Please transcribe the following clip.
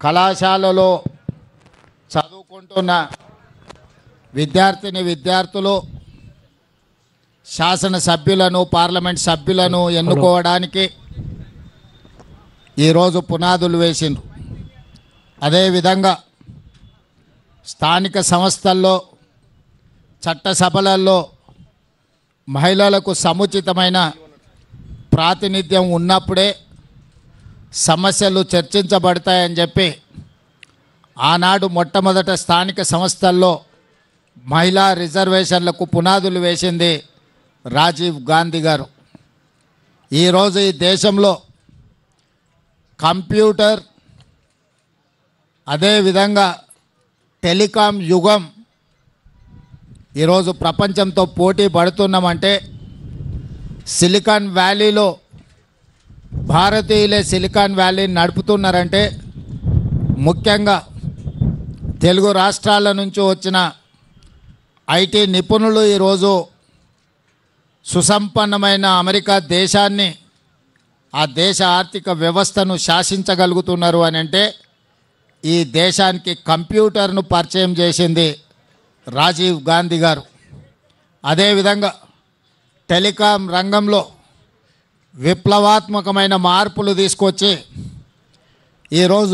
కళాశాలలో చదువుకుంటున్న విద్యార్థులు శాసనసభ్యులను పార్లమెంట్ సభ్యులను ఎన్నుకోవడానికి ఈరోజు పునాదులు వేసిండ్రు. అదేవిధంగా స్థానిక సంస్థల్లో చట్టసభలలో మహిళలకు సముచితమైన ప్రాతినిధ్యం ఉన్నప్పుడే సమస్యలు చర్చించబడతాయని చెప్పి ఆనాడు మొట్టమొదట స్థానిక సంస్థల్లో మహిళా రిజర్వేషన్లకు పునాదులు వేసింది రాజీవ్ గాంధీ గారు. ఈరోజు ఈ దేశంలో కంప్యూటర్ అదేవిధంగా టెలికాం యుగం ఈరోజు ప్రపంచంతో పోటీ పడుతున్నామంటే సిలికాన్ వ్యాలీలో భారతీయులే సిలికాన్ వ్యాలీని నడుపుతున్నారంటే ముఖ్యంగా తెలుగు రాష్ట్రాల నుంచి వచ్చిన ఐటీ నిపుణులు ఈరోజు సుసంపన్నమైన అమెరికా దేశాన్ని ఆ దేశ ఆర్థిక వ్యవస్థను శాసించగలుగుతున్నారు అని అంటే ఈ దేశానికి కంప్యూటర్ను పరిచయం చేసింది రాజీవ్ గాంధీ గారు. అదేవిధంగా టెలికాం రంగంలో విప్లవాత్మకమైన మార్పులు తీసుకొచ్చి ఈరోజు